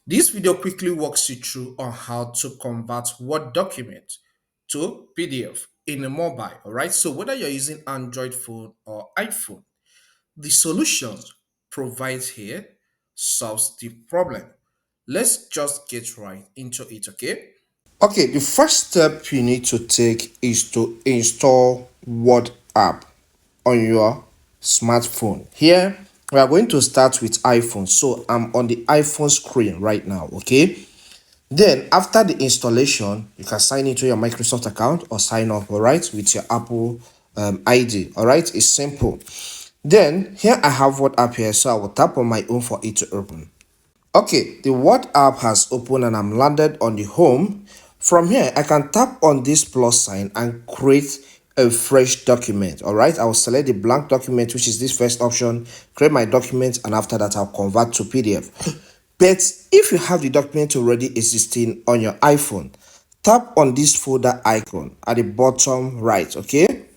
This video quickly walks you through on how to convert Word document to PDF in a mobile, all right? So whether you're using Android phone or iPhone, the solutions provided here solves the problem. Let's just get right into it, okay? Okay, the first step you need to take is to install Word app on your smartphone. Here, we are going to start with iPhone. So I'm on the iPhone screen right now, okay? Then after the installation, you can sign into your Microsoft account or sign up, all right, with your Apple ID, all right? It's simple. Then here I have Word app here, so I will tap on my own for it to open. Okay, the Word app has opened and I'm landed on the home. From here, I can tap on this plus sign and create a fresh document. All right, I will select the blank document, which is this first option, create my document, and after that, I'll convert to PDF. But if you have the document already existing on your iPhone, tap on this folder icon at the bottom right, okay?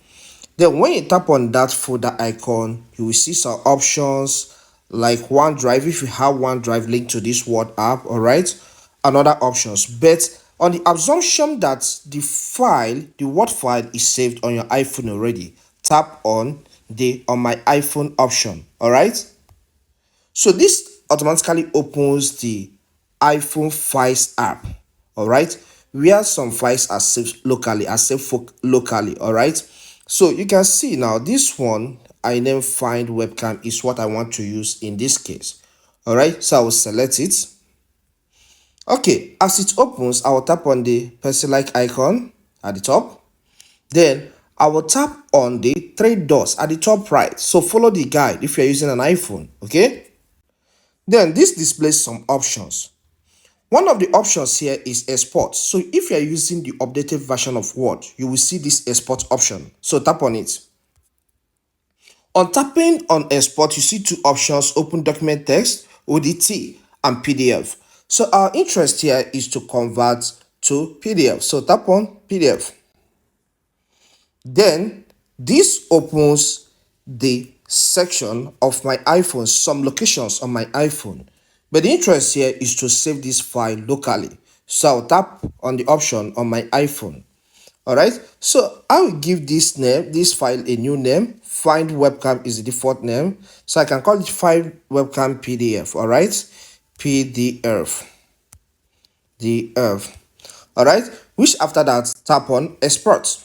Then when you tap on that folder icon, you will see some options like OneDrive if you have OneDrive linked to this Word app, all right? And other options. But on the assumption that the Word file is saved on your iPhone already, tap on the on my iPhone option, all right? So this automatically opens the iPhone Files app, all right, where some files are saved locally, locally, all right. So you can see now this one I name find webcam is what I want to use in this case, all right. So I will select it. Okay, as it opens, I will tap on the pencil like icon at the top. Then I will tap on the three dots at the top right. So follow the guide if you're using an iPhone, okay. Then this displays some options. One of the options here is export. So if you are using the updated version of Word, you will see this export option. So tap on it. On tapping on export, you see two options, open document text, ODT, and PDF. So our interest here is to convert to PDF. So tap on PDF. Then this opens the section of my iPhone, some locations on my iPhone. But the interest here is to save this file locally. So I'll tap on the option on my iPhone. All right. So I will give this file a new name. Find webcam is the default name. So I can call it find webcam PDF. All right. PDF. The Earth. All right. Which after that tap on export.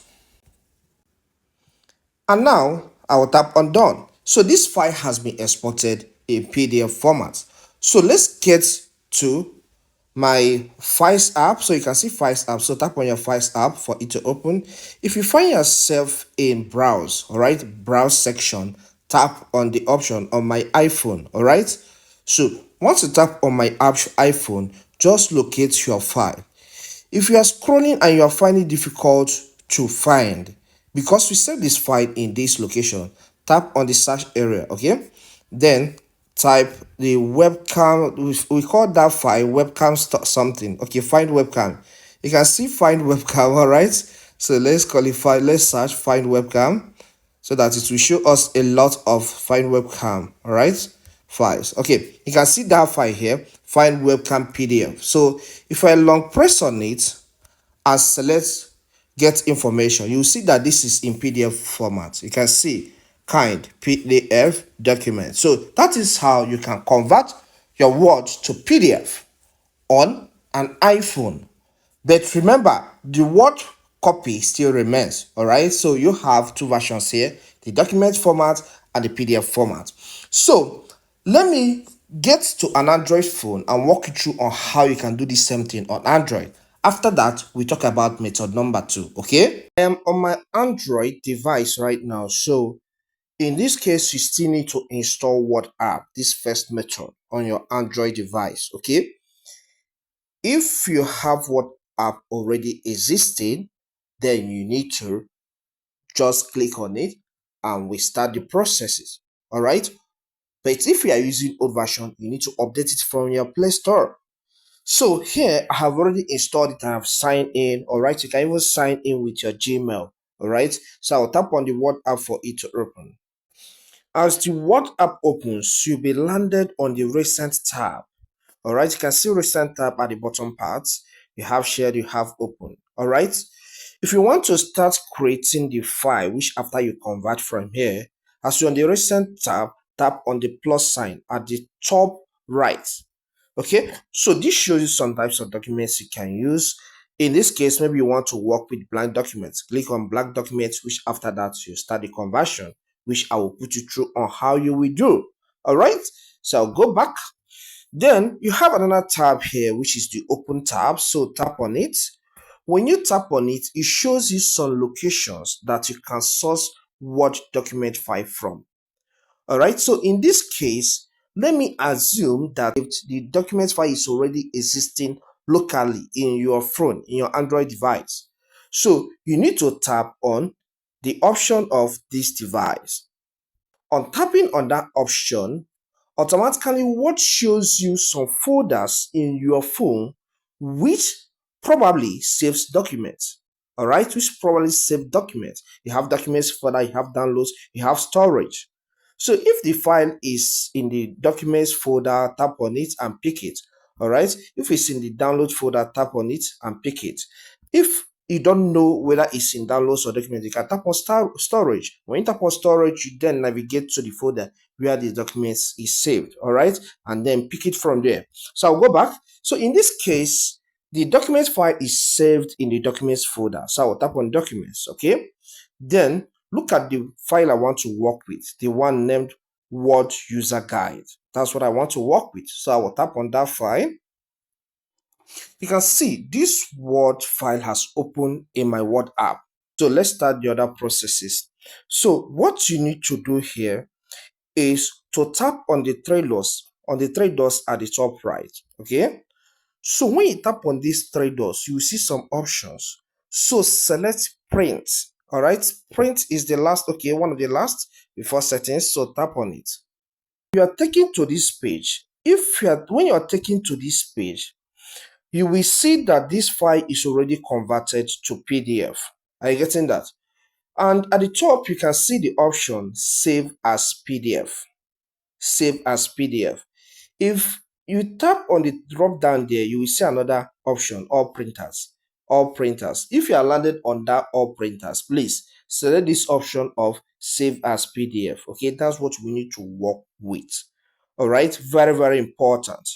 And now I will tap on done. So this file has been exported in PDF format. So let's get to my Files app. So you can see Files app. So tap on your Files app for it to open. If you find yourself in browse, all right, browse section, tap on the option on my iPhone, all right. So once you tap on my app iPhone, just locate your file. If you are scrolling and you are finding it difficult to find, because we set this file in this location, tap on the search area, okay? Then type the webcam, we call that file webcam something, okay? Find webcam. You can see find webcam, all right? So let's qualify, let's search find webcam so that it will show us a lot of find webcam, all right, files. Okay, you can see that file here, find webcam PDF. So if I long press on it and select get information, you'll see that this is in PDF format. You can see kind PDF document. So that is how you can convert your Word to PDF on an iPhone. But remember, the Word copy still remains, all right? So you have two versions here, the document format and the PDF format. So let me get to an Android phone and walk you through on how you can do the same thing on Android. After that, we talk about method number 2, okay? I am on my Android device right now. So in this case, you still need to install Word app, this first method on your Android device, okay? If you have Word app already existing, then you need to just click on it and we start the processes. All right. But if you are using old version, you need to update it from your Play Store. So here I have already installed it. I have signed in. All right. You can even sign in with your Gmail. All right. So I'll tap on the Word app for it to open. As the Word app opens, you'll be landed on the recent tab. All right, you can see recent tab at the bottom part. You have shared, you have open. All right, if you want to start creating the file, which after you convert from here, as you're on the recent tab, tap on the plus sign at the top right. Okay, so this shows you some types of documents you can use. In this case, maybe you want to work with blank documents. Click on blank documents, which after that you start the conversion, which I will put you through on how you will do. All right, so I'll go back. Then you have another tab here, which is the open tab. So tap on it. When you tap on it, it shows you some locations that you can source Word document file from. All right, so in this case, let me assume that the document file is already existing locally in your phone, in your Android device. So you need to tap on the option of this device. On tapping on that option, automatically what shows you some folders in your phone which probably saves documents. All right, which probably save documents. You have documents folder, you have downloads, you have storage. So if the file is in the documents folder, tap on it and pick it. All right, if it's in the download folder, tap on it and pick it. If you don't know whether it's in downloads or documents, you can tap on storage. When you tap on storage, you then navigate to the folder where the documents is saved. All right, and then pick it from there. So I'll go back. So in this case, the documents file is saved in the documents folder. So I'll tap on documents. Okay, then look at the file I want to work with, the one named Word User Guide. That's what I want to work with. So I will tap on that file. You can see this Word file has opened in my Word app. So let's start the other processes. So what you need to do here is to tap on the three dots, at the top right. Okay. So when you tap on these three dots, you will see some options. So select print. All right. Print is the last, okay, one of the last before settings. So tap on it. You are taken to this page. When you are taken to this page, you will see that this file is already converted to PDF. Are you getting that? And at the top, you can see the option Save as PDF. Save as PDF. If you tap on the drop down there, you will see another option, All Printers. All Printers. If you are landed on that All Printers, please select this option of Save as PDF. Okay, that's what we need to work with. All right, very, very important.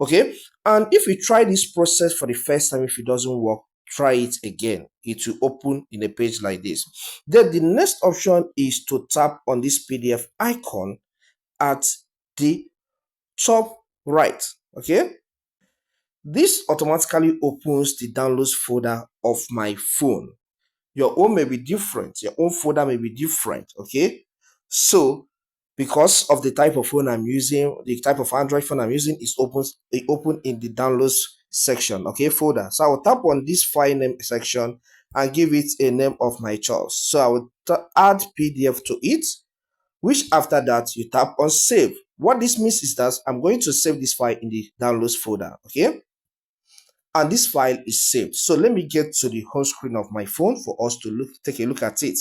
Okay, and if you try this process for the first time, if it doesn't work, try it again. It will open in a page like this. Then the next option is to tap on this PDF icon at the top right. Okay, this automatically opens the downloads folder of my phone. Your own may be different, your own folder may be different. Okay, so because of the type of phone I'm using, the type of Android phone I'm using, is open in the downloads section, okay, folder. So I will tap on this file name section and give it a name of my choice. So I will add PDF to it, which after that you tap on save. What this means is that I'm going to save this file in the downloads folder. Okay, and this file is saved. So let me get to the home screen of my phone for us to take a look at it.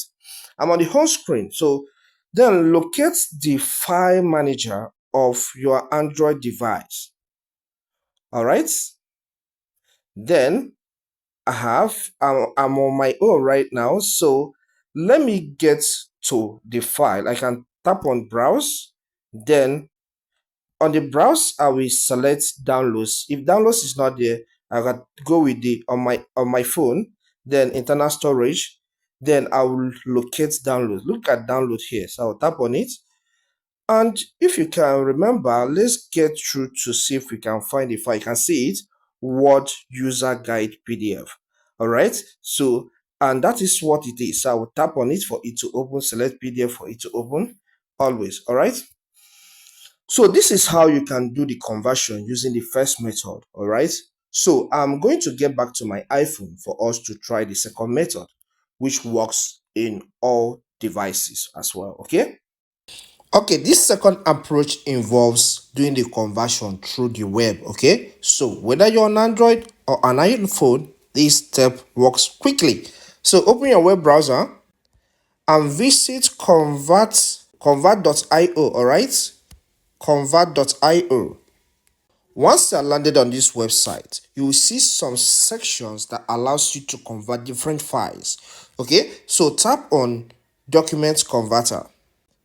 I'm on the home screen. So then locate the file manager of your Android device. All right, then I'm on my own right now. So let me get to the file. I can tap on browse. Then on the browse, I will select downloads. If downloads is not there, I can go with the on my phone, then internal storage, then I will locate download. Look at download here. So I'll tap on it. And if you can remember, let's get through to see if we can find the file. You can see it, Word User Guide PDF. All right. So, and that is what it is. So I will tap on it for it to open, select PDF for it to open always. All right. So this is how you can do the conversion using the first method. All right. So I'm going to get back to my iPhone for us to try the second method, which works in all devices as well. Okay. Okay, this second approach involves doing the conversion through the web. Okay, so whether you're on Android or an iPhone, this step works quickly. So open your web browser and visit convert.io. All right, convert.io. Once you are landed on this website, you will see some sections that allows you to convert different files. Okay, so tap on document converter.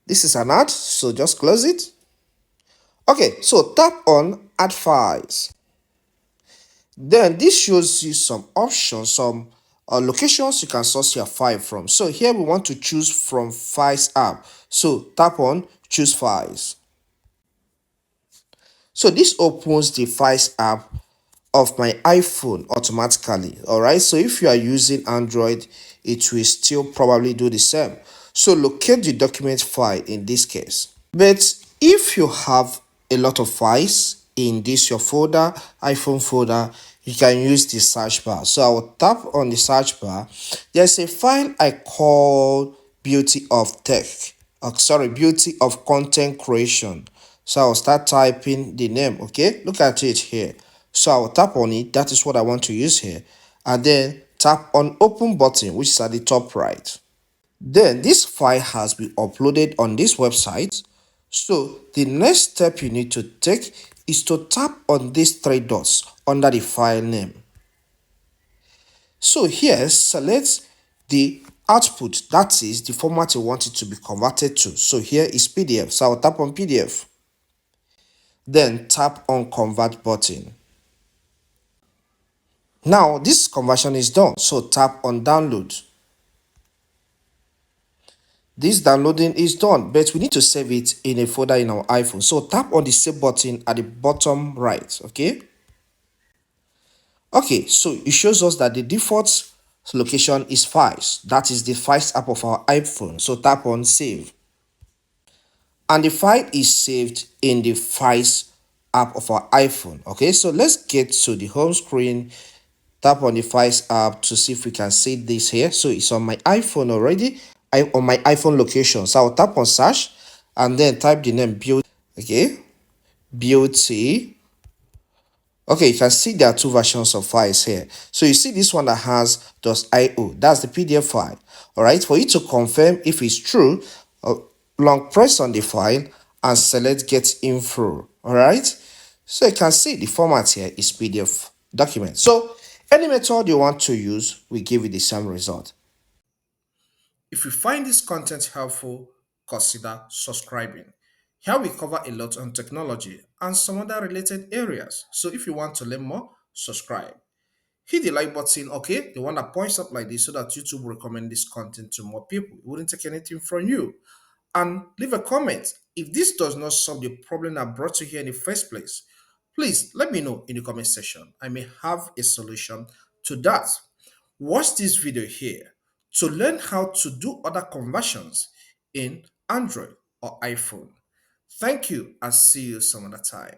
This is an ad, so just close it. Okay, so tap on add files. Then this shows you some options, some locations you can source your file from. So here we want to choose from files app. So tap on choose files. So this opens the files app of my iPhone automatically. All right. So if you are using Android, it will still probably do the same. So locate the document file in this case. But if you have a lot of files in this your folder, iPhone folder, you can use the search bar. So I will tap on the search bar. There's a file I call Beauty of Tech. Sorry, Beauty of Content Creation. So I'll start typing the name. Okay, look at it here. So I'll tap on it. That is what I want to use here. And then tap on open button, which is at the top right. Then this file has been uploaded on this website. So the next step you need to take is to tap on these three dots under the file name. So here select the output, that is the format you want it to be converted to. So here is PDF. So I'll tap on PDF. Then tap on convert button. Now this conversion is done. So tap on download. This downloading is done, but we need to save it in a folder in our iPhone. So tap on the save button at the bottom right. Okay, so it shows us that the default location is files. That is the files app of our iPhone. So tap on save. And the file is saved in the files app of our iPhone. Okay, so let's get to the home screen. Tap on the files app to see if we can see this here. So it's on my iPhone already. On my iPhone location. So I'll tap on search and then type the name beauty. Okay, beauty. Okay, you can see there are two versions of files here. So you see this one that has .io. That's the PDF file. All right, for you to confirm if it's true, long press on the file and select get info. All right, so you can see the format here is PDF document. So any method you want to use will give you the same result. If you find this content helpful, consider subscribing. Here we cover a lot on technology and some other related areas. So if you want to learn more, subscribe. Hit the like button, okay? The one that points up like this so that YouTube will recommend this content to more people. It wouldn't take anything from you. And leave a comment. If this does not solve the problem that brought you here in the first place, please let me know in the comment section. I may have a solution to that. Watch this video here to learn how to do other conversions in Android or iPhone. Thank you and see you some other time.